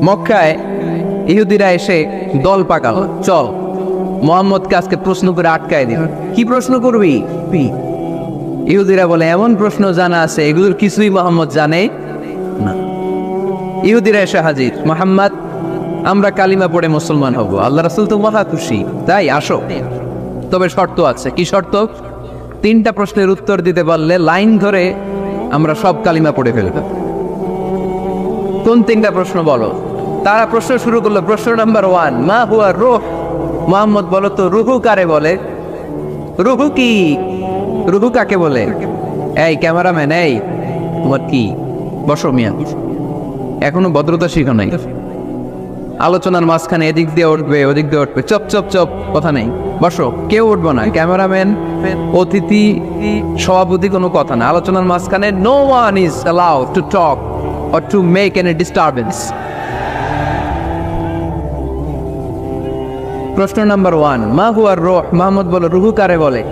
মক্কায় ইহুদিরা এসে দল পাকালো, চল মুহাম্মদকে আজকে প্রশ্ন করে আটকায় দিন। কি প্রশ্ন করবি? ইহুদিরা বলে এমন প্রশ্ন জানা আছে এগুলোর কিছুই মুহাম্মদ জানে না। ইহুদিরা এসে হাজির, মুহাম্মদ আমরা কালিমা পড়ে মুসলমান হব, আল্লাহ রাসূল তো মহা খুশি, তাই আসো, তবে শর্ত আছে। কি শর্ত? 3টা প্রশ্নের উত্তর দিতে পারলে লাইন ধরে আমরা সব কালিমা পড়ে ফেলব। কোন 3টা প্রশ্ন বলো? তারা প্রশ্ন শুরু করলো। প্রশ্ন নাম্বার 1, মা হুয়া রূহ। মুহাম্মদ বলো তো রুহু কারে বলে? রুহু কি? রুহু কাকে বলে? এই ক্যামেরাম্যান, এই তোমার কি? বসো মিয়া, এখনো ভদ্রতা শিখো নাই। আলোচনার মাঝখানে এদিক দিয়ে উঠবে ওদিক দিয়ে উঠবে, চপ চপ চপ, কথা নেই, বসো। কেউ উঠবো না, ক্যামেরাম্যান, অতিথি, সভাপতি, কোনো কথা না। আলোচনার মাঝখানে no one is allowed to talk or to make any disturbance. প্রশ্ন নাম্বার 1, মা হুয়া রূহ। মুহাম্মদ বলো রুহু কারে বলে?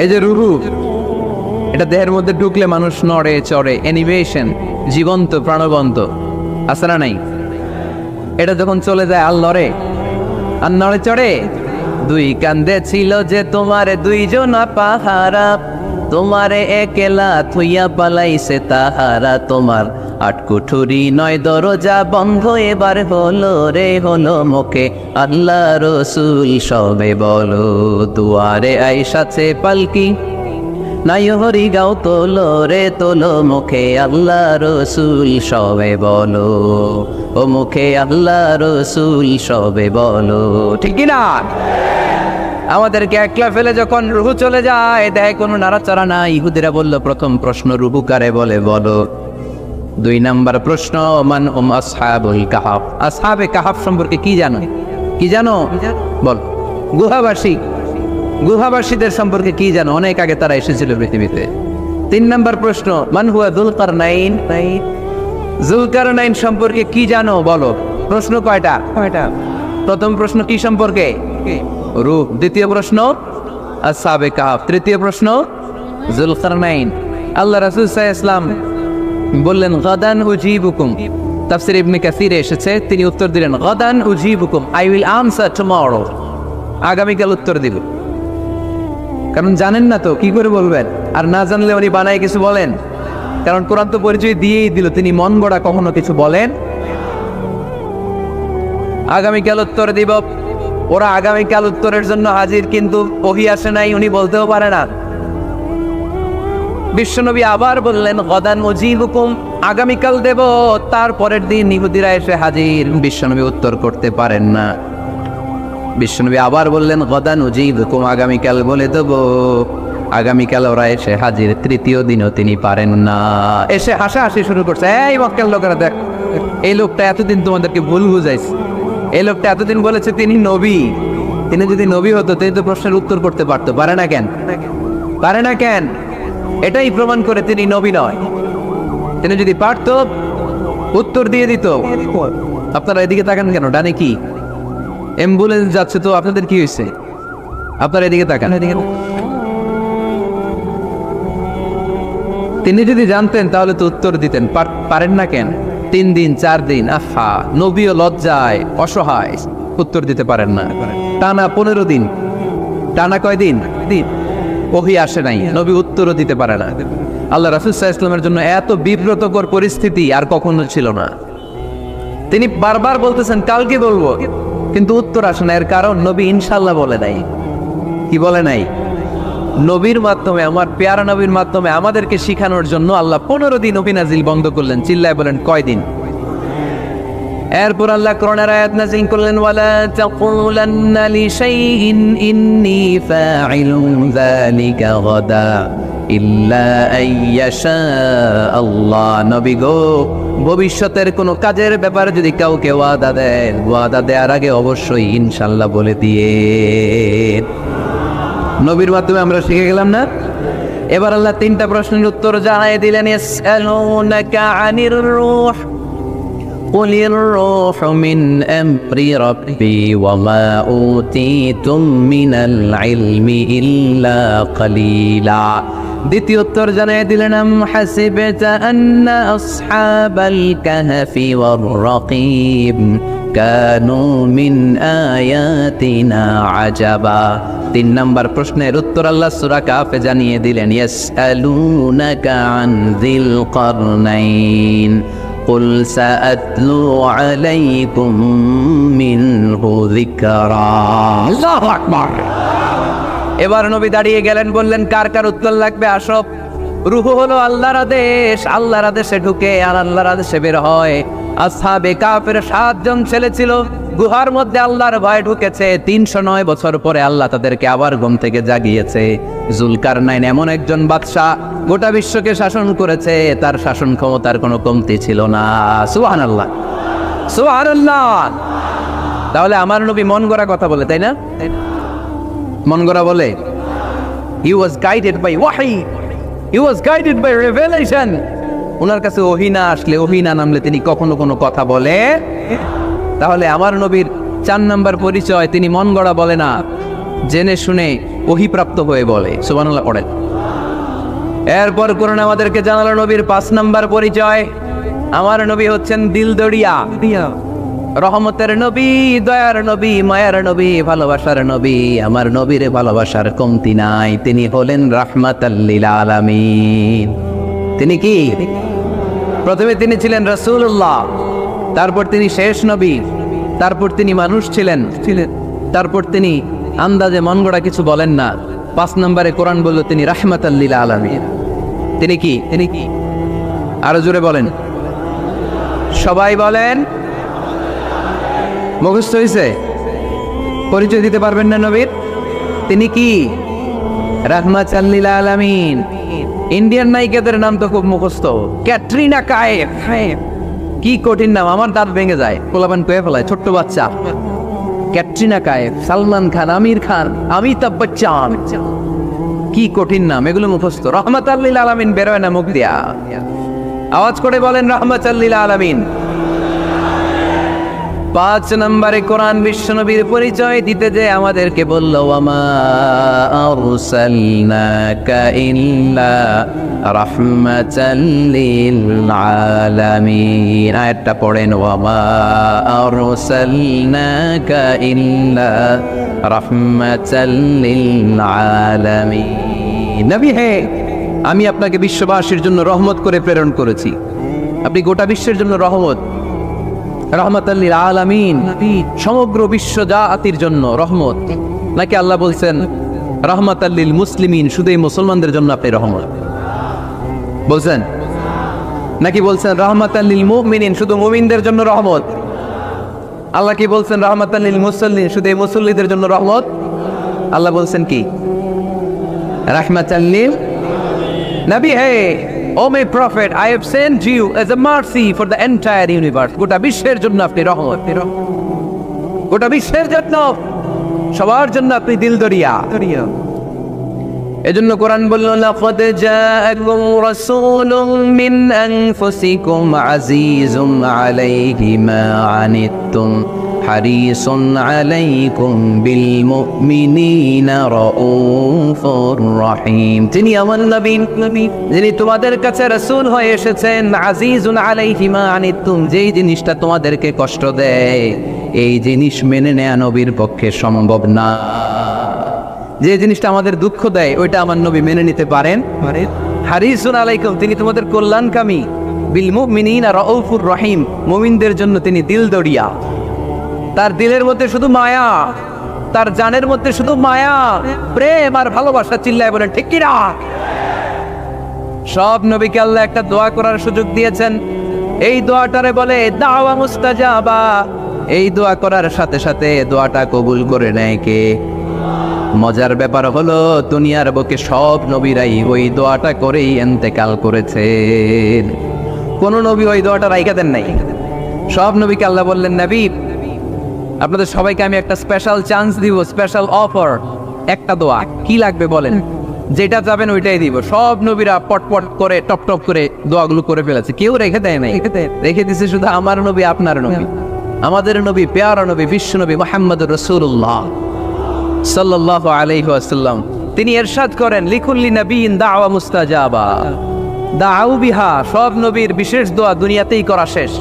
এই যে রুহু, এটা দেহের মধ্যে ঢুকলে মানুষ নড়ে চড়ে, অ্যানিমেশন, জীবন্ত প্রাণবন্ত, আছে না নাই? এটা যখন চলে যায় আর লড়ে আর নড়ে চড়ে। 2 কান্দে ছিল যে তোমারে 2 জনা পাহারা, তোমারে একলা থুইয়া পালাইছে তাহারা, তোমার 8 কুঠুরি 9 দরজা বন্ধ এবার হলো রে হলো, মুখে আল্লাহ রসুল সবে বলো, দুয়ারে আইসাছে পালকি নাই হরি গাও তোলো রে তোলো, মুখে আল্লাহ রসুল সবে বলো, ও মুখে আল্লাহ রসুল সবে বলো। ঠিক না? আমাদেরকে একলা ফেলে যখন রুহু চলে যায়, দেয় কোনো নাড়াচাড়া নাই। ইহুদিরা বলল প্রথম প্রশ্ন রুহু কারে বলে বলো। 2 নাম্বার প্রশ্ন, মান হুম আসহাবুল কাহাফ। আসহাবে কাহাফ সম্পর্কে কি জানো? কি জানো বল। গুহাবাসী, গুহাবাসীদের সম্পর্কে কি জানো? অনেক আগে তারা এসেছিল পৃথিবীতে। 3 নাম্বার প্রশ্ন, মান হুয়া যুলকারনাইন। যুলকারনাইন সম্পর্কে কি জানো বলো। প্রশ্ন কয়টা? প্রথম প্রশ্ন কি সম্পর্কে? রূহ। দ্বিতীয় প্রশ্ন আসহাবে কাহাফ। তৃতীয় প্রশ্ন যুলকারনাইন। আল্লাহ রাসূল সাল্লাল্লাহু আলাইহি ওয়াসাল্লাম বললেন গাদান উজিবুকুম। তাফসীর ইবনে কাসিরে এসেছে, তিনি উত্তর দিলেন গাদান উজিবুকুম, আই উইল আনসার টুমরো। আগামীকাল উত্তর দিব। কারণ জানেন না তো কি করে বলবেন, আর না জানলে উনি বানায় কিছু বলেন। কারণ কোরআন তো পরিচয় দিয়েই দিল, তিনি মন গড়া কখনো কিছু বলেন। আগামীকাল উত্তর দিব। ওরা আগামীকাল উত্তরের জন্য হাজির, কিন্তু ওহী আসে নাই, উনি বলতেও পারে না। বিশ্বনবী আবার বললেন গদান উজিবুকুম, আগামীকাল দেব। তারপরের দিন ইহুদিরা এসে হাজির, বিশ্বনবী উত্তর করতে পারেন না। বিশ্বনবী আবার বললেন গদান উজিবুকুম, আগামীকাল বলে দেব। আগামীকাল ওরা এসে হাজির, তৃতীয় দিনও তিনি পারেন না। এসে হাসাহাসি শুরু করছে, এই মক্কার লোকেরা দেখ, এই লোকটা এতদিন তোমাদেরকে ভুল বুঝাইছে। এই লোকটা এতদিন বলেছে তিনি নবী। তিনি যদি নবী হতো তিনি তো প্রশ্নের উত্তর করতে পারতো, পারে না কেন? পারে না কেন? এটাই প্রমাণ করে তিনি নবী নয়। তিনি যদি পারত উত্তর দিয়ে দিত। আপনারা এদিকে তাকান কেন? ডানে কি অ্যাম্বুলেন্স যাচ্ছে, তো আপনাদের কি হয়েছে? আপনারা এদিকে তাকান। তিনি যদি জানতেন তাহলে তো উত্তর দিতেন, পারেন না কেন? 3 দিন 4 দিন, আহা, নবীও লজ্জায় অসহায়, উত্তর দিতে পারেন না। টানা 15 দিন, টানা কয় দিন? ওহী আসে নাই, নবী উত্তরও দিতে পারে না। আল্লাহ রাসূল সাল্লাল্লাহু আলাইহি ওয়াসাল্লামের জন্য এত বিব্রতকর পরিস্থিতি আর কখনো ছিল না। তিনি বারবার বলতেছেন কালকে বলবো, কিন্তু উত্তর আসে না। এর কারণ নবী ইনশাআল্লাহ বলে নাই। কি বলে নাই? নবীর মাধ্যমে, আমার পেয়ারা নবীর মাধ্যমে আমাদেরকে শিখানোর জন্য আল্লাহ 15 দিন ওহী নাজিল বন্ধ করলেন। চিল্লায় বলেন কয় দিন? এরপর আল্লাহ কোরআনের আয়াত নাযিল করলেন, ওয়ালা তাকুলান্না লিশাইইন ইন্নী ফাইলুন যালিকা গাদা ইল্লা আইয়াশা আল্লাহ। নবী গো, ভবিষ্যতের কোনো কাজের ব্যাপারে যদি কাউকে ওয়াদা দেন, ওয়াদা দেওয়ার আগে অবশ্যই ইনশাআল্লাহ বলে দিয়ে। নবীর মাধ্যমে আমরা শিখে গেলাম না? এবার আল্লাহ 3টা প্রশ্নের উত্তর জানাই দিলেন। ইয়াসআলুনাকা আনির রূহ قل الروح من أمر ربي وما أوتيتم من العلم إلا قليلا দ্বিতীয় উত্তর জানিয়ে দিলেন আম হাসিবতা আন্না আসহাবাল কাহফি ওয়ার রাকিব কানু মিন আয়াতিনা আজাবা। 3 নম্বর প্রশ্নের উত্তর আল্লাহ সূরা কাফে জানিয়ে দিলেন ইয়াসআলুনাকা আন যিল কারনাইন কুল সাআতলু আলাইকুম মিনহু যিকরা। আল্লাহু আকবার। এবার নবী দাঁড়িয়ে গেলেন, বললেন কার কার উত্তর লাগবে আসো। রূহ হলো আল্লাহর আদেশ, আল্লাহর আদেশে ঢুকে আর আল্লাহর আদেশে বের হয়। আসহাবে কাফের 7 জন ছেলে ছিল, গুহার মধ্যে আল্লাহর ভয় ঢুকেছে। 309 বছর পরে আল্লাহ তাদেরকে আবার ঘুম থেকে জাগিয়েছে। জুলকারনাইন এমন একজন বাদশা, গোটা বিশ্বকে শাসন করেছে, তার শাসন ক্ষমতার কোনো কমতি ছিল না। সুবহানাল্লাহ, সুবহানাল্লাহ। তাহলে আমার নবী মন গড়া কথা বলে, তাই না? মন গড়া বলে? He was guided by wahi, he was guided by revelation. ওনার কাছে ওহী না আসলে, ওহী না নামলে তিনি কখনো কোনো কথা বলে। তাহলে আমার নবীর 4 নম্বর পরিচয়, তিনি মন গড়া বলে না, জেনে শুনে ওহীপ্রাপ্ত হয়ে বলে। সুবহানাল্লাহ পড়েন। এরপর কোরআন আমাদেরকে জানালো নবীর 5 নম্বর পরিচয়, আমার নবী হচ্ছেন দিলদরিয়া, রহমতের নবী, দয়ার নবী, মায়ার নবী, ভালোবাসার নবী। আমার নবীর ভালোবাসার কমতি নাই। তিনি হলেন রাহমাতাল লিল আলামিন। তিনি কি? প্রথমে তিনি ছিলেন রাসূলুল্লাহ, তারপর তিনি শেষ নবী, তারপর তিনি মানুষ ছিলেন, তারপর তিনি আন্দাজে মন গড়া কিছু বলেন না। 5 নম্বরে কোরআন বলল তিনি রাহমাতাল লিল আলামিন। তিনি কি? তিনি কি? আরো জোরে বলেন, সবাই বলেন। মুখস্থ হয়েছে? পরিচয় দিতে পারবেন না নবীর? তিনি কি? রাহমাতাল লিল আলামিন। ইন্ডিয়ান নায়িকাদের নাম তো খুব মুখস্থ। ক্যাটরিনা কাইফ, কি কঠিন নাম, আমার দাঁত ভেঙে যায়। পোলাপান কয়ে ফেলায়, ছোট্ট বাচ্চা। ক্যাটরিনা কাইফ, সালমান খান, আমির খান, অমিতাভ বচ্চন, কি কঠিন নাম, এগুলো মুখস্থ। রাহমাতাল লিল আলামিন বেরোয় না মুখ দিয়া। আওয়াজ করে বলেন রাহমাতাল লিল আলামিন। 5 নম্বরে কোরআন বিশ্বনবীর পরিচয় দিতে যে আমাদেরকে বলল ওয়ামা আরসালনাকা ইল্লা রাহমাতাল লিল আলামিন। আয়াতটা পড়েন, ওয়ামা আরসালনাকা ইল্লা রাহমাতাল লিল আলামিন। নবী হে, আমি আপনাকে বিশ্ববাসীর জন্য রহমত করে প্রেরণ করেছি। আপনি গোটা বিশ্বের জন্য রহমত, রাহমাতাল লিল আলামিন, সমগ্র বিশ্ব জাতির জন্য রহমত। নাকি আল্লাহ বলছেন রাহমাতাল লিল মুসলিমিন, শুধু এই মুসলমানদের জন্য আপনি রহমত বলছেন? নাকি বলছেন রাহমাতাল লিল মুমিনিন, শুধু মুমিনদের জন্য রহমত? আল্লাহ কি বলছেন রাহমাতাল লিল মুসাল্লিন, শুধু এই মুসল্লিদের জন্য রহমত? আল্লাহ বলছেন কি? রাহমাতাল লিল নবী হে, O my prophet, I have sent you as a mercy for the entire universe. গোটা বিশ্বের জন্য আপনি রহমত, গোটা বিশ্বের জন্য, সবার জন্য আপনি দিলদরিয়া। এজন্য কোরআন বলল লাকাদ জাআকুম রাসূলুম মিন আনফুসিকুম আজিজুন আলাইহি মা আনিতুম হারিসুন আলাইকুম বিল মুমিনিনা রাউফুর রহিম। তিনি আমার নবী, যিনি তোমাদের কাছে রাসূল হয়ে এসেছেন। আজিজুন আলাইহি মা আনিতুম, যেই জিনিসটা তোমাদেরকে কষ্ট দেয় এই জিনিস মেনে নেয়া নবীর পক্ষে সম্ভব না। যে জিনিসটা আমাদের দুঃখ দেয় ওইটা আমার নবী মেনে নিতে পারেন। হারিসুন আলাইকুম, তিনি তোমাদের কল্যাণকামী। বিল মুমিনিনা রাউফুর রহিম, মুমিনদের জন্য তিনি দিলদরিয়া। তার দিলের মধ্যে শুধু মায়া, তার জানের মধ্যে শুধু মায়া, প্রেম আর ভালোবাসা। চিল্লায় বলেন ঠিক কি না? সব নবীকে আল্লাহ একটা দোয়া করার সুযোগ দিয়েছেন। এই দোয়াটারে বলে দাওয়া মুস্তাজাবা। এই দোয়া করার সাথে সাথে দোয়াটা কবুল করে নেয় কে? মজার ব্যাপার হলো দুনিয়ার বুকে সব নবীরাই ওই দোয়াটা করেই ইন্তেকাল করেছেন। কোন নবী ওই দোয়াটা রাইখা দেন নাই। সব নবীকে আল্লাহ বললেন নবী, আপনাদের সবাইকে আমি একটা স্পেশাল চান্স দিব, স্পেশাল অফার। একটা দোয়া, কি লাগবে বলেন, যেটা যাবেন ওইটাই দিব। সব নবীরা পটপট করে টপ টপ করে দোয়াগুলো করে ফেলেছে, কেউ রেখে দেয় নাই। রেখে দিছে শুধু আমার নবী, আপনার নবী, আমাদের নবী, পেয়ারা নবী, বিশ্ব নবী মুহাম্মদুর রাসূলুল্লাহ সাল্লাল্লাহু আলাইহি ওয়াসাল্লাম। তিনি ইরশাদ করেন লিকুল্লি নবিয়িন দাওয়া মুস্তাজাবা, দাউ বিহা, সব নবীর বিশেষ দোয়া দুনিয়াতেই করা শেষ।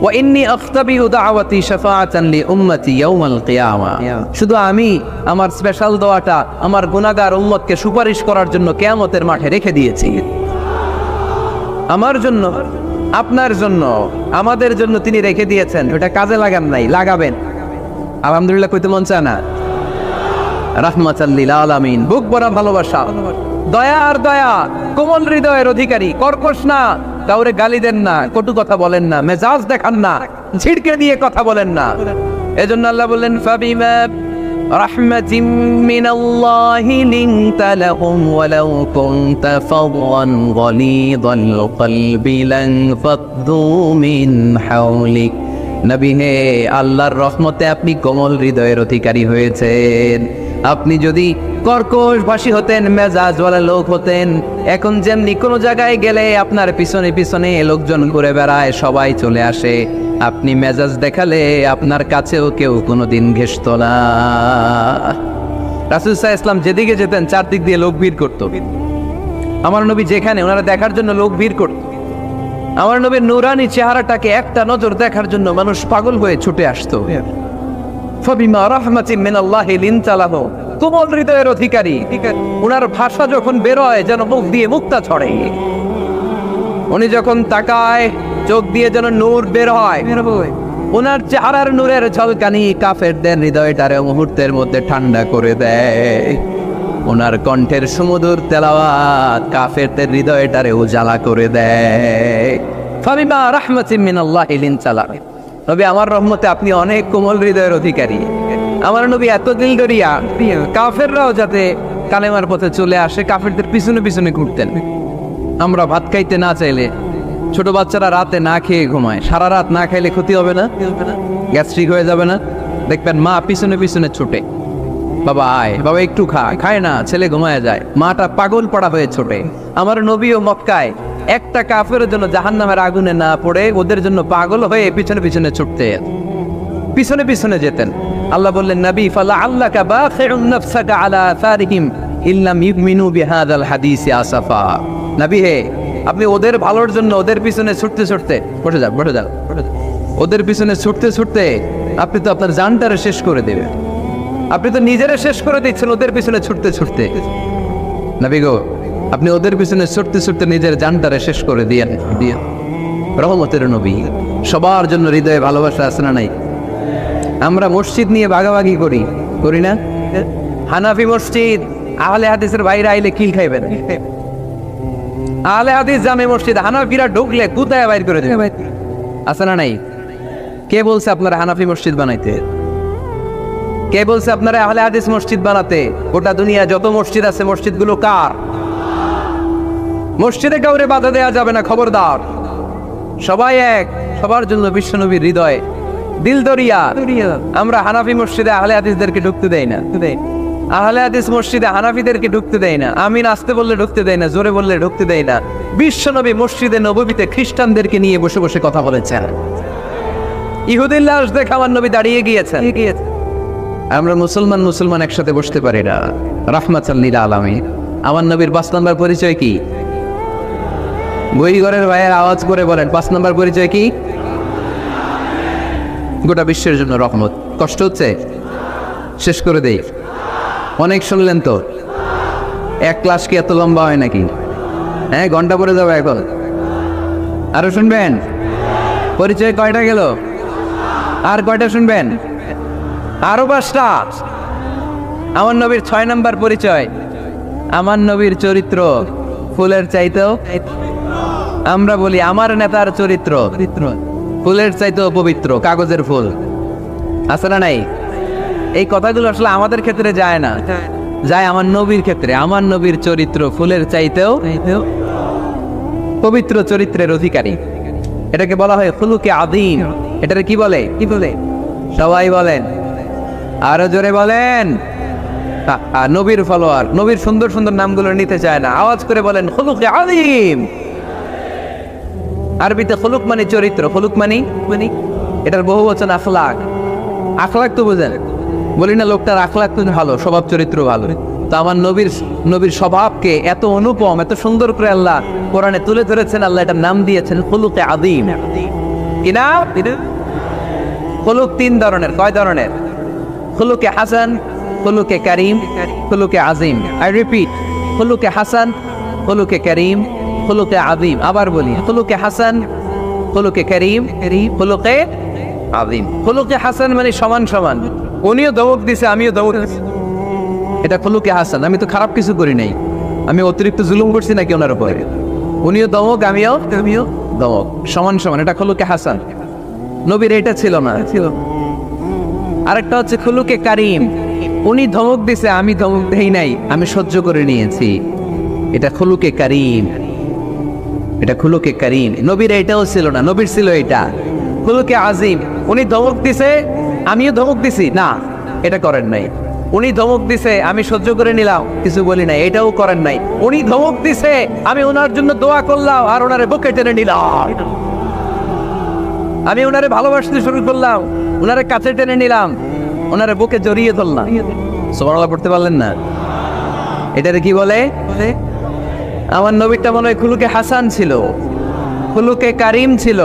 ওয়া ইন্নী আখতাবিউ দাওয়াতি শাফাআতান লি উম্মতি ইয়াউমাল কিয়ামা, শুধু আমি আমার স্পেশাল দোয়াটা আমার গুনাহগার উম্মতকে সুপারিশ করার জন্য কিয়ামতের মাঠে রেখে দিয়েছি। আমার জন্য, আপনার জন্য, আমাদের জন্য তিনি রেখে দিয়েছেন, ওটা কাজে লাগান নাই, লাগাবেন। আলহামদুলিল্লাহ কইতে মন চায় না? রাহমাতাল লিল আলামিন, বুক ভরা ভালোবাসা, দয়া আর দয়া, কোমল হৃদয়ের অধিকারী, কর্কশ না, কাউরে গালি দেন না, কটু কথা বলেন না, মেজাজ দেখান না, ছিড়কে দিয়ে কথা বলেন না। এজন্য আল্লাহ বললেন ফাবিমা রাহমাতিম মিনাল্লাহি লিনতা লাহুম ওয়ালাউ কুনতা ফাদদান গালিযাল কলবি লানফাদ্দু মিন হাওলিক। নবী হে, আল্লাহর রহমতে আপনি কোমল হৃদয়ের অধিকারী হয়েছেন। আপনি যদি কর্কশ ভাষী হতেন, মেজাজওয়ালা লোক হতেন, এখন যেমনি কোনো জায়গায় গেলে আপনার পিছনে পিছনে লোকজন ঘুরে বেড়ায়, সবাই চলে আসে, আপনি মেজাজ দেখালে আপনার কাছেও কেউ কোনোদিন ঘেষত না। রাসূল সাল্লাল্লাহু আলাইহি ওয়াসাল্লাম যেদিকে যেতেন চারদিক দিয়ে লোক ভিড় করত। আমার নবী যেখানে, ওনারা দেখার জন্য লোক ভিড় করত। আমার নবীর নূরানি চেহারাটাকে একটা নজর দেখার জন্য মানুষ পাগল হয়ে ছুটে আসতো। ফাবিমা রাহমাতিন মিনাল্লাহি লিনতা লাহু, কোমল হৃদয়ের অধিকারী, ওনার ভাষা যখন বের হয় যেন মুখ দিয়ে মুক্তা ছড়ে। উনি যখন তাকায় চোখ দিয়ে যেন নূর বের হয়। ওনার চেহারার নূরের ঝলকানি কাফেরদের হৃদয়টারে মুহূর্তের মধ্যে ঠান্ডা করে দেয়। ওনার কণ্ঠের সুমধুর তেলাওয়াত কাফেরদের হৃদয়টারে উজালা করে দেয়। ফাবিমা রাহমাতিন মিনাল্লাহি লিনতা লাহু, নবী আমার রহমতে আপনি অনেক কোমল হৃদয়ের অধিকারী। আমার নবী এত দিলদরিয়া, কাফেররাও যাতে কালেমার পথে চলে আসে, কাফেরদের পিছনে পিছনে ঘুরতেন। আমরা ভাত খাইতে না চাইলে, ছোট বাচ্চারা রাতে না খেয়ে ঘুমায়, সারা রাত না খাইলে ক্ষতি হবে না? গ্যাস্ট্রিক হয়ে যাবে না? দেখবেন মা পিছনে পিছনে ছুটে, বাবা আয়, বাবা একটু খা, খায় না, ছেলে ঘুমায় যায়, মাটা পাগল পড়া হয়ে ছোটে। আমার নবীও মক্কায় একটা কাফেরের জন্য জাহান্নামের আগুনে না পড়ে ওদের জন্য পাগল হয়ে পিছনে পিছনে ছুটতে, পিছনে পিছনে যেতেন। আল্লাহ বললেন নবী ফালা আল্লাকা বাখিউন নাফসাকা আলা আসারিহিম ইল্লাম ইউমিনু বিহাদাল হাদিসি আসাফা। নবী হে, আপনি ওদের ভালোর জন্য ওদের পিছনে ছুটতে ছুটতে, বসে যান, বসে যান, ওদের পিছনে ছুটতে ছুটতে আপনি তো আপনার জানটারে শেষ করে দেবেন। আপনি তো নিজেরা শেষ করে দিচ্ছেন ওদের পিছনে ছুটতে ছুটতে। নবী গো, আপনি ওদের পিছনে ছুটতে ছুটতে নিজের জানটারে শেষ করে দিয়েন। রহমতের নবী, সবার জন্য হৃদয়ে ভালোবাসা আছে না নাই? আমরা মসজিদ নিয়ে ভাগাভাগি করি, করি না? হানাফি মসজিদ, আহলে হাদিসের বাইরে আইলে কিল খাইবেন। আহলে হাদিস জামে মসজিদ, হানাফিরা ঢুকলে কুতায় বাইর করে দেবে, আছে না নাই? কে বলছে আপনারা হানাফি মসজিদ বানাইতে? কে বলছে আপনারা আহলে হাদিস মসজিদ বানাতে? গোটা দুনিয়া যত মসজিদ আছে, মসজিদগুলো কার? মসজিদে কাউরে বাধা দেওয়া যাবে না, খবরদার। সবাই এক, সবার জন্য বিশ্বনবীর হৃদয় দিলদরিয়া। আমরা হানাফি মসজিদে আহলে হাদিসদেরকে ঢুকতে দেই না, আহলে হাদিস মসজিদে হানাফিদেরকে ঢুকতে দেয় না। আমিন আসতে বললে ঢুকতে দেয় না, জোরে বললে ঢুকতে দেয় না। বিশ্বনবী মসজিদে নববীতে খ্রিস্টানদেরকে নিয়ে বসে বসে কথা বলেছেন। ইহুদির লাশ দেখে আমার নবী দাঁড়িয়ে গিয়েছেন। আমরা মুসলমান একসাথে বসতে পারি না। রাহমাতাল লিল আলামিন। আমার নবীর 5 নম্বর পরিচয় কি? বই ঘরের ভাইয়ের আওয়াজ করে বলেন, 5 নম্বর পরিচয় কি? গোটা বিশ্বের জন্য রহমত। কষ্ট হচ্ছে? শেষ করে দেই। অনেক শুনলেন তো, এক ক্লাস কি এত লম্বা হয় নাকি? হ্যাঁ, ঘন্টা পরে যাবে এখন। আরো শুনবেন? পরিচয় কয়টা গেল? আর কয়টা শুনবেন? আরো 5টা। আমার নবীর 6 নম্বর পরিচয়, আমার নবীর চরিত্র ফুলের চাইতেও, আমরা বলি আমার নেতার চরিত্র ফুলের চাইতেও পবিত্র, কাগজের ফুল, আছে না নাই? এই কথাগুলো আসলে আমাদের ক্ষেত্রে যায় না, যায় আমার নবীর ক্ষেত্রে। আমার নবীর চরিত্র ফুলের চাইতেও পবিত্র চরিত্রের অধিকারী। এটাকে বলা হয় খুলুকে আযীম। এটাকে কি বলে? কি বলে? সবাই বলেন, আরো জোরে বলেন। নবীর ফলোয়ার, নবীর সুন্দর সুন্দর নামগুলো নিতে চায় না, আওয়াজ করে বলেন খুলুকে আযীম। আরবিতে খুলুক মানে চরিত্র, খুলুক মানে এটার বহু বচন আখলাক। আখলাক তো বুঝেন, বলি না লোকটার আখলাক তো ভালো, স্বভাব চরিত্র ভালো। তো আমার নবীর স্বভাবকে এত অনুপম, এত সুন্দর করে আল্লাহ কোরআনে তুলে ধরেছেন। আল্লাহ এটার নাম দিয়েছেন খুলুকে আযীম। কি নাম? খুলুক তিন ধরনের। কয় ধরনের? খুলুকে হাসান, খুলুকে কারীম, খুলুকে আযীম। আই রিপিট, খুলুকে হাসান, খুলুকে কারীম, খুলুকে আযীম। আবার বলি, খুলুকে হাসান, খুলুকে কারীম, খুলুকে আযীম। খুলুকে হাসান মানে সমান সমান, উনিও ধমক দিছে আমিও ধমক দিছি, এটা খুলুকে হাসান। আমি তো খারাপ কিছু করি নাই, আমি অতিরিক্ত জুলুম করছি নাকি ওনার উপরে? উনিও ধমক আমিও ধমক, সমান সমান, এটা খুলুকে হাসান। নবীর এটা ছিল না, ছিল। আরেকটা হচ্ছে খুলুকে কারীম, উনি ধমক দিছে আমি ধমক দেই নাই, আমি সহ্য করে নিয়েছি, এটা খুলুকে কারীম, এটা খুলুকে কারীম। নবীর এটাও ছিল না, নবীর ছিল এটা খুলুকে আযীম। উনি ধমক দিছে আমিও ধমক দিছি, না এটা করেন নাই। উনি ধমক দিছে আমি সহ্য করে নিলাম, কিছু বলি নাই, এটাও করেন নাই। উনি ধমক দিছে আমি ওনার জন্য দোয়া করলাম আর ওনারে বুকে টেনে নিলাম, আমি ওনারে ভালোবাসতে শুরু করলাম, ওনারে কাছে টেনে নিলাম, ওনারে বুকে জড়িয়ে ধরলাম। সুবহানাল্লাহ পড়তে পারলেন না? এটারে কি বলে? আমার নবীরটা মনে হয় খুলুকে হাসান ছিল, খুলুকে কারীম ছিল।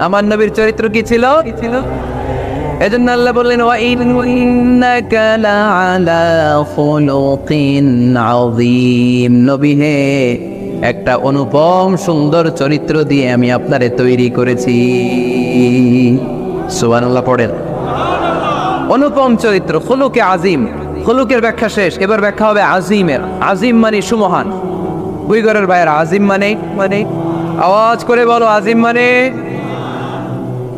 আমার নবীর চরিত্র কি ছিল? এজন্য আল্লাহ বললেন ওয়া ইন্নাকা লাআলা খুলুকিন আযীম। নবী হে, একটা অনুপম সুন্দর চরিত্র দিয়ে আমি আপনারে তৈরি করেছি। সুবহানাল্লাহ পড়েন। অনুপম চরিত্র, খুলুকে আযীম। খুলুকের ব্যাখ্যা শেষ, এবার ব্যাখ্যা হবে আযীমের। আযীম মানে সুমহান। বুইগরের ভাইয়েরা, আযীম মানে আওয়াজ করে বলো, আযীম মানে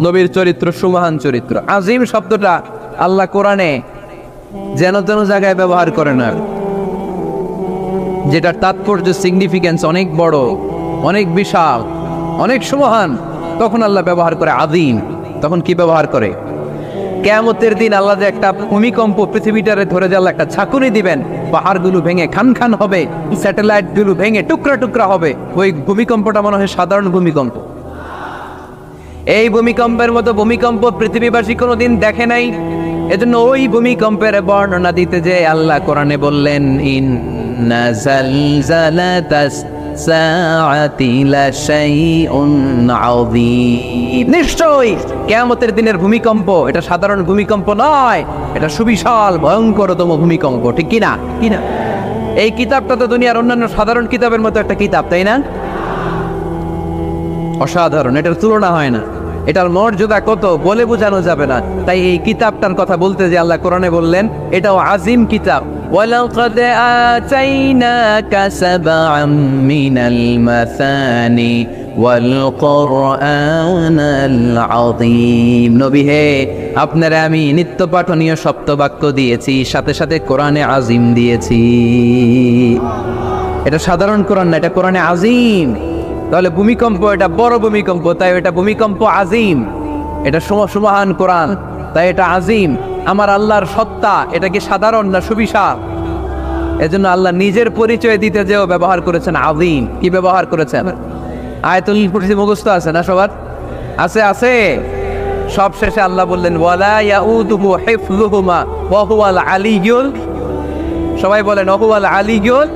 নবীর চরিত্র, সুমহান চরিত্র। আযীম শব্দটা আল্লাহ কোরআনে যেন তেন জায়গায় ব্যবহার করে না, যেটার তাৎপর্য, সিগনিফিকেন্স অনেক বড়, অনেক বিশাল, অনেক সুমহান, তখন আল্লাহ ব্যবহার করে আযীম। তখন কি ব্যবহার করে? কিয়ামতের দিন আল্লাহ যে একটা ভূমিকম্প পৃথিবীটারে ধরে যে আল্লাহ একটা ঝাঁকুনি দিবেন, পাহাড়গুলো ভেঙে খান খান হবে, স্যাটেলাইটগুলো ভেঙে টুকরা টুকরা হবে। ওই ভূমিকম্পটা মনে হয় সাধারণ ভূমিকম্প। এই ভূমিকম্পের মতো ভূমিকম্প পৃথিবীবাসী কোনোদিন দেখে নাই। এজন্য ওই ভূমিকম্পের বর্ণনা দিতে যে আল্লাহ কোরআনে বললেন ইন্না জালজালাতাস সাআতি লাশাইউন আযীম। নিশ্চয়ই কিয়ামতের দিনের ভূমিকম্প এটা সাধারণ ভূমিকম্প নয়, এটা সুবিশাল ভয়ঙ্করতম ভূমিকম্প। ঠিক কি না? এই কিতাবটা তো দুনিয়ার অন্যান্য সাধারণ কিতাবের মতো একটা কিতাব, তাই না? অসাধারণ, এটার তুলনা হয় না। এটার মর্যাদা কত বলে বোঝানো যাবে না। তাই এই কিতাবটার কথা বলতে যে আল্লাহ কোরআনে বললেন এটাও আযীম কিতাব। ওয়ালাকাদ আতাইনাকা সাবআম মিনাল মাসানি ওয়াল কুরআনাল আযীম। নবী হে, আপনারা আমি নিত্য পাঠনীয় সপ্তবাক্য দিয়েছি, সাথে সাথে কোরআনে আযীম দিয়েছি। এটা সাধারণ কোরআন না, এটা কোরআনে আযীম। তাহলে ভূমিকম্প এটা বড় ভূমিকম্প, তাই এটা ভূমিকম্প আযীম। এটা সুমহান কোরআন, তাই এটা আযীম। আমার আল্লাহর সত্তা এটা কি সাধারণ না সুবিশাল? এজন্য আল্লাহ নিজের পরিচয় দিতে যেও ব্যবহার করেছেন আযীম। কি ব্যবহার করেছেন? আয়াতুল কুরসি মুখস্থ আছে না সবার? আছে। সব শেষে আল্লাহ বললেন ওয়ালা ইয়াউদুহু হিফযুহুমা ওয়া হুয়াল আলিয়্যুল। সবাই বলেন ওয়া হুয়াল আলিয়্যুল।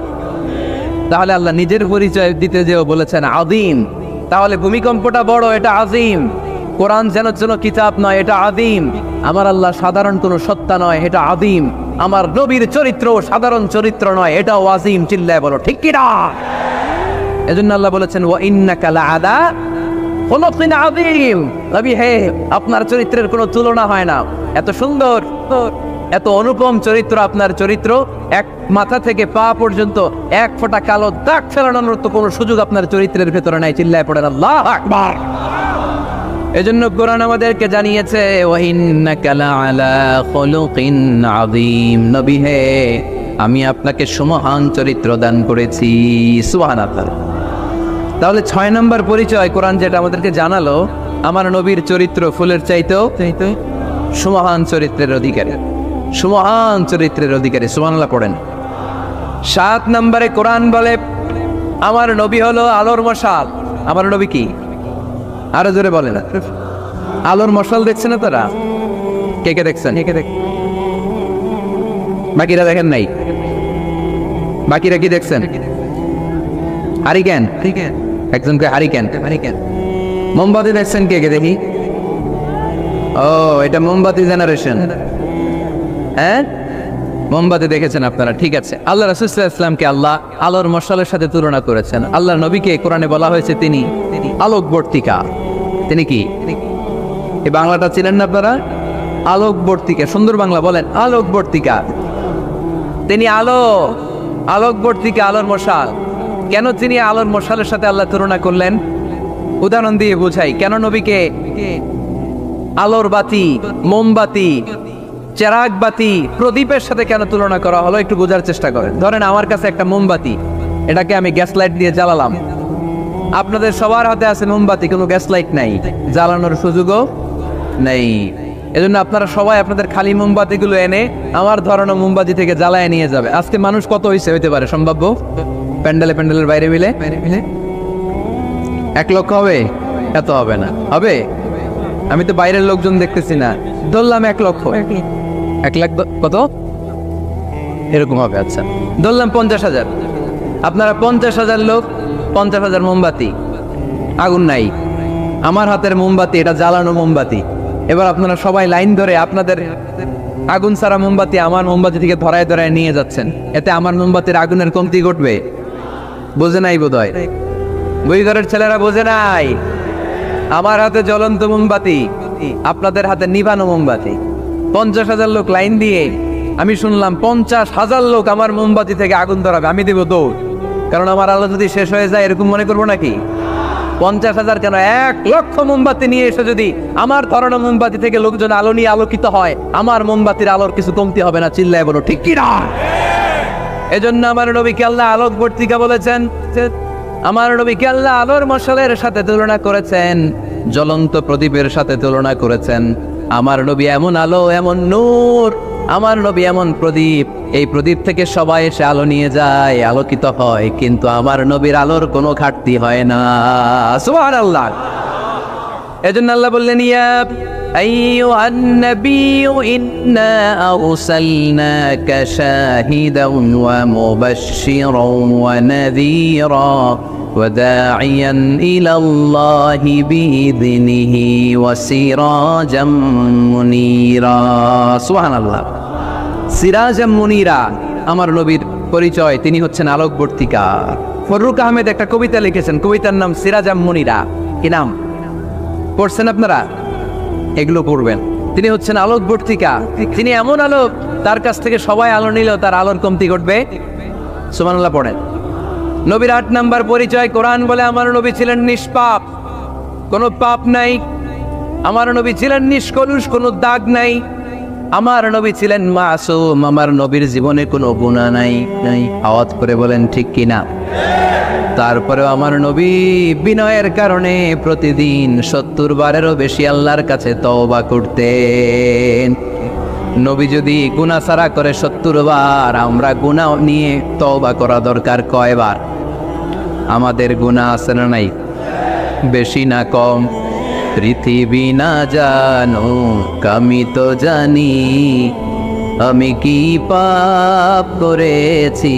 তাহলে আল্লাহ নিজের পরিচয় দিতে যেও বলেছেন আযীম। তাহলে ভূমিকম্পটা বড়, এটা আযীম। কোরআন যেন কিতাব নয়, এটা আযীম। আমার আল্লাহ সাধারণ কোনো সত্তা নয়, এটা আযীম। আমার নবীর চরিত্র সাধারণ চরিত্র নয়, এটাও আযীম। চিল্লায় বলো ঠিক কি না? এজন্য আল্লাহ বলেছেন ওয়া ইন্নাকা লাআলা খুলুকিন আযীম। নবী হে, আপনার চরিত্রের কোনো তুলনা হয় না। এত সুন্দর, এত অনুপম চরিত্র আপনার চরিত্র, এক মাথা থেকে পা পর্যন্ত এক ফোঁটা কালো দাগ ফেলানোর তো কোনো সুযোগ আপনার চরিত্রের ভেতরে নাই। চিল্লায় পড়েন আল্লাহু আকবার। এজন্য কোরআন আমাদেরকে জানিয়েছে ওয়া ইন্নাকা লাআলা খুলুকিন আযীম। নবী হে, আমি আপনাকে সুমহান চরিত্র দান করেছি। সুবহানাল্লাহ। তাহলে 6 নম্বর পরিচয় কোরআন যেটা আমাদেরকে জানালো, আমার নবীর চরিত্র ফুলের চাইতেও সুমহান চরিত্রের অধিকারী, সুমহান চরিত্রের অধিকারী। সুবহানাল্লাহ পড়েন। 7 নম্বরে কোরআন বলে আমার নবী হলো আলোর মশাল। আমার নবী কি? আরো জোরে বলে না। আলোর মশাল দেখছেন না তারা? কে দেখছেন? বাকিরা দেখেন নাই? বাকিরা কি দেখছেন? হারিকেন, একজনকে হারিকেন। মোমবাতি দেখছেন কে কে দেখি? ও, এটা মোমবাতি জেনারেশন। হ্যাঁ, মোমবাতি দেখেছেন আপনারা, ঠিক আছে। আল্লাহ রাসূল সাল্লাল্লাহু আলাইহি ওয়াসাল্লামকে আল্লাহ আলোর মশালের সাথে তুলনা করেছেন। আল্লাহ নবীকে কোরআনে বলা হয়েছে তিনি আলোকবর্তিকা। তিনি কি? এই বাংলাটা ছিলেন না আপনারা? আলোকবর্তিকা, সুন্দর বাংলা বলেন, আলোকবর্তিকা। তিনি আলো, আলোকবর্তিকা, আলোর মশাল। কেন তিনি আলোর মশালের সাথে আল্লাহ তুলনা করলেন? উদাহরণ দিয়ে বুঝাই। কেন নবীকে আলোর বাতি, মোমবাতি, চেরাগ বাতি, প্রদীপের সাথে কেন তুলনা করা হলো একটু বোঝার চেষ্টা করেন। ধরেন আমার কাছে একটা মোমবাতি, এটাকে আমি গ্যাস লাইট দিয়ে জ্বালালাম। আপনাদের সবার হাতে আছে মোমবাতি, কোনো গ্যাস লাইট নাই, জ্বালানোর সুযোগও নেই। এজন্য আপনারা সবাই আপনাদের খালি মোমবাতিগুলো এনে আমার ধরানো মোমবাতি থেকে জ্বালায় নিয়ে যাবে। আজকে মানুষ কত হইতে পারে সম্ভাব্য? প্যান্ডেলের বাইরে মিলে 1 লক্ষ হবে? এত হবে না, হবে? আমি তো বাইরের লোকজন দেখতেছি না, ধরলাম 1 লক্ষ। 1 লাখ কত এরকম হবে। আচ্ছা, ধরলাম 50,000। আপনারা 50,000 লোক, 50,000 মোমবাতি, আগুন নাই। আমার হাতের মোমবাতি, এটা জ্বালানো মোমবাতি। এবার আপনারা সবাই লাইন ধরে আপনাদের আগুন ছাড়া মোমবাতি আমার মোমবাতি থেকে ধরায় ধরায় নিয়ে যাচ্ছেন। এতে আমার মোমবাতির আগুনের কমতি ঘটবে? বোঝে নাই বোধ হয়, বই ঘরের ছেলেরা বোঝে নাই। আমার হাতে জ্বলন্ত মোমবাতি, আপনাদের হাতে নিভানো মোমবাতি। 50,000 লোক লাইন দিয়ে, আমি শুনলাম 50,000 লোক আমার মোমবাতি থেকে আগুন ধরাবে। আমি দেব দৌড়, কারণ আমার আলো যদি শেষ হয়ে যায় এরকম মনে করবো নাকি? 50,000 কেন, 1 লক্ষ মোমবাতি নিয়ে এসে যদি আমার ধরানো মোমবাতি থেকে লোকজন আলো নিয়ে আলোকিত হয়, আমার মোমবাতির আলোর কিছু কমতি হবে না। চিল্লায় বলো ঠিক কি না? এজন্য আমার নবীকে আল্লাহ আলোকবর্তিকা বলেছেন। আমার নবীকে আল্লাহ আলোর মশালের সাথে তুলনা করেছেন, জ্বলন্ত প্রদীপের সাথে তুলনা করেছেন। আমার নবী এমন আলো, এমন নূর, আমার নবী এমন প্রদীপ, এই প্রদীপ থেকে সবাই এসে আলো নিয়ে যায়, আলোকিত হয়, কিন্তু আমার নবীর আলোর কোনো ঘাটতি হয় না। সুবহানাল্লাহ। এজন্য আল্লাহ বললেন, ইয়া আইয়ুহান নাবিয়্যু ইন্না আরসালনাকা শাহিদান ওয়া মুবাশশিরান ওয়া নাযীরা ওয়া দাঈয়ান ইলাল্লাহি বিইযনিহি ওয়া সিরাজাম মুনীরা। সুবহানাল্লাহ। সিরাজাম মুনীরা, আমার নবীর পরিচয়, তিনি হচ্ছেন আলোকবর্তিকা। ফররুক আহমেদ একটা কবিতা লিখেছেন, কবিতার নাম সিরাজাম মুনীরা। কি নাম? পড়ছেন আপনারা? এগুলো পড়বেন। তিনি হচ্ছেন আলোকবর্তিকা। তিনি এমন আলো, তার কাছ থেকে সবাই আলো নিলেও তার আলোর কমতি ঘটবে। সুবহানাল্লাহ পড়েন। নবীর 8 নাম্বার পরিচয়, কোরআন বলে আমার নবী ছিলেন নিষ্পাপ, কোনো পাপ নাই। আমার নবী ছিলেন নিষ্কলুষ, কোনো দাগ নাই। আমার নবী ছিলেন মাসুম, আমার নবীর জীবনে কোনো গুনাহ নাই। আওয়াজ করে বলেন ঠিক কিনা? তারপরেও আমার নবী বিনয়ের কারণে প্রতিদিন 70 বারেরও বেশি আল্লাহর কাছে তওবা করতেন। নবী যদি গুনাহ ছাড়া করে 70 বার, আমরা গুনাহ নিয়ে তওবা করা দরকার কয়বার? আমাদের গুনাহ আছে না নাই? বেশি না কম? পৃথিবী না জানো আমি তো জানি, আমি কি পাপ করেছি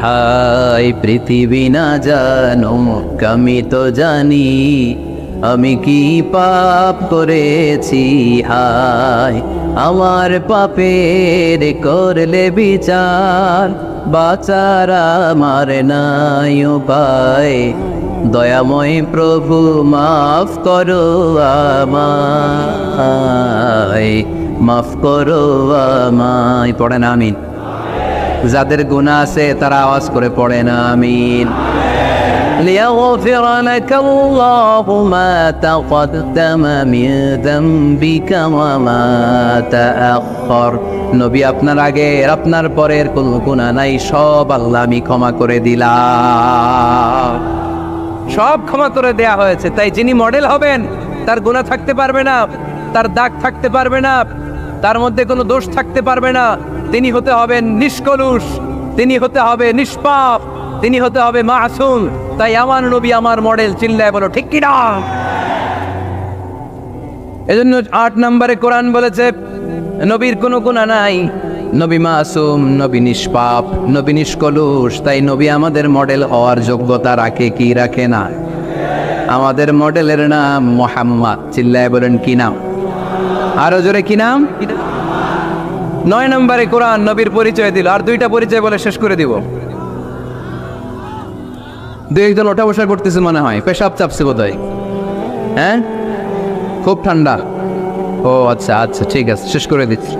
হায়। পৃথিবী না জানো আমি তো জানি, আমি কি পাপ করেছি হায়। আমার পাপের করলে বিচার, বাঁচার আমার নাই উপায়। দয়াময় প্রভু মাফ করো আমায়, মাফ করো আমায়। পড়েন আমিন। যাদের গুনাহ আছে তারা আওয়াজ করে পড়েন আমিন। ليغفر لك الله ما تقدم من ذنبك وما تأخر। নবী আপনার আগের আপনার পরের কোনো গুনাহ নাই, সব আল্লাহ আমি ক্ষমা করে দিলাম। সব ক্ষমা করে দেয়া হয়েছে। তাই যিনি মডেল হবেন তার গুনাহ থাকতে পারবে না, তার দাগ থাকতে পারবে না, তার মধ্যে কোনো দোষ থাকতে পারবে না। তিনি হতে হবেন নিষ্কলুষ, তিনি হতে হবে নিষ্পাপ, তিনি হতে হবে মাসুম। তাই আমার নবী আমার মডেল। চিল্লায় বলো ঠিক কি না? এজন্য 8 নম্বরে কোরআন বলেছে নবীর কোনো গুনাহ নাই, নবী মাসুম, নবী নিষ্পাপ, নবী নিষ্কলুষ। তাই নবী আমাদের মডেল হওয়ার যোগ্যতা রাখে কি রাখে না? আমাদের মডেলের নাম মুহাম্মদ। চিল্লায় বলেন কি নাম? আরো জোরে কি নাম? 9 নম্বরে কোরআন নবীর পরিচয় দিল। আর 2টা পরিচয় বলে শেষ করে দিব। দুই একজন ওঠা বসা করতেছে মনে হয়, পেশাব চাপছে বোধহয়। হ্যাঁ, খুব ঠান্ডা। ও আচ্ছা আচ্ছা, ঠিক আছে, শেষ করে দিচ্ছি।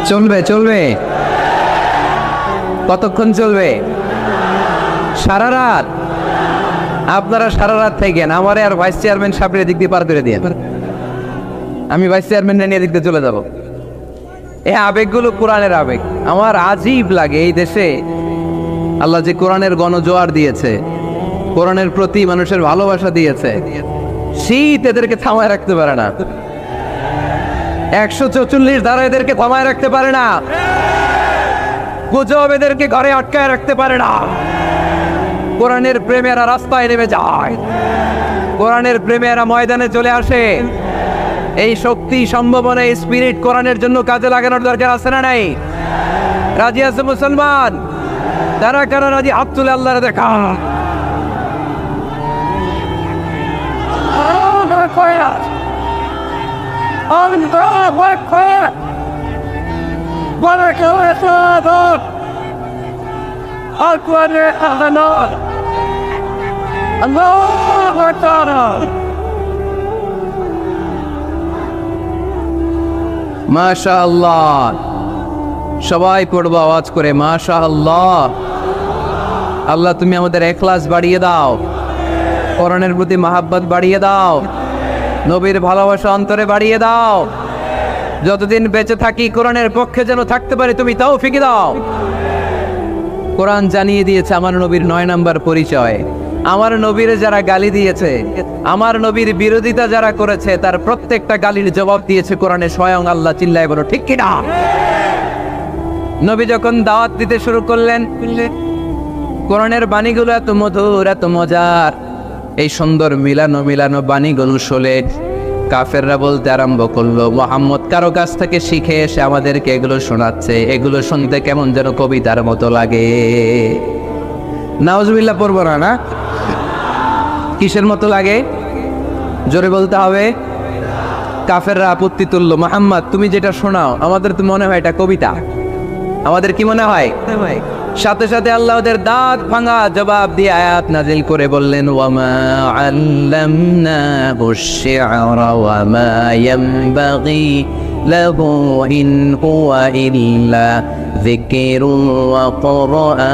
চলবে চলবে, কতক্ষণ চলবে? সারা রাত। আপনারা সারা রাত থাকেন, আমারে আর ভাইস চেয়ারম্যান সাহেবের দিক দিয়ে পার করে দিয়ে, আমি ভাইস চেয়ারম্যান নিয়ে দিক দিয়ে চলে যাব। এই আবেগগুলো কোরআনের আবেগ। আমার আজীব লাগে এই দেশে আল্লাহ যে কোরআনের গণজোয়ার দিয়েছে, কোরআনের প্রতি মানুষের ভালোবাসা দিয়েছে, শীত এদেরকে থামায় রাখতে পারে না। 144 ধারা এদেরকে থামায় রাখতে পারে না। গুজব এদেরকে ঘরে আটকায় রাখতে পারে না। কোরআনের প্রেমেরা রাস্তায় নেমে যায়, কোরআনের প্রেমেরা ময়দানে চলে আসে। এই শক্তি, সম্ভাবনা, এই স্পিরিট কোরআনের জন্য কাজে লাগানোর দরকার আছে না নাই? রাজি আছে মুসলমান? তারা কারা রাজি? হাত তুলে আল্লাহরে দেখা। মাশাআল্লাহ, সবাই পড়বো আওয়াজ করে মাশাআল্লাহ। আল্লাহ তুমি আমাদের ইখলাস বাড়িয়ে দাও, কোরআনের প্রতি মহাব্বত বাড়িয়ে দাও, নবীর ভালোবাসা অন্তরে বাড়িয়ে দাও। যতদিন বেঁচে থাকি কোরআনের পক্ষে যেন থাকতে পারি, তুমি তৌফিক দাও। কোরআন জানিয়ে দিয়েছে আমার নবীর 9 নম্বর পরিচয়। আমার নবীর যারা গালি দিয়েছে, আমার নবীর বিরোধিতা যারা করেছে, তার প্রত্যেকটা গালির জবাব দিয়েছে কোরআনে স্বয়ং আল্লাহ। চিল্লায় বলো ঠিক কি না? নবী যখন দাওয়াত দিতে শুরু করলেন, কোরআনের বাণীগুলো এত মধুর, এত মজার। এই সুন্দর মিলানো মিলানো বাণীগুলো শুনে কাফেররা বলতে আরম্ভ করলো, মুহাম্মদ কারো কাছ থেকে শিখে এসে আমাদেরকে এগুলো শোনাচ্ছে, এগুলো শুনতে কেমন যেন কবিতার মতো লাগে। নাউজুবিল্লাহ পড়বো না? না, কিসের মতো লাগে? জোরে বলতে হবে। কাফেররা আপত্তি তুললো, মুহাম্মদ তুমি যেটা শোনাও আমাদের তো মনে হয় এটা কবিতা। আমাদের কি মনে হয়? সাথে সাথে আল্লাহ ওদের দাঁত ভাঙা জবাব দিয়ে আয়াত নাজিল করে বললেন, ওয়ামা আল্লামনাহু আশ-শি'রা ওয়ামা ইয়ানবাগি লাহু ইন হুয়া ইল্লা যিকরুন ওয়া কুরআন।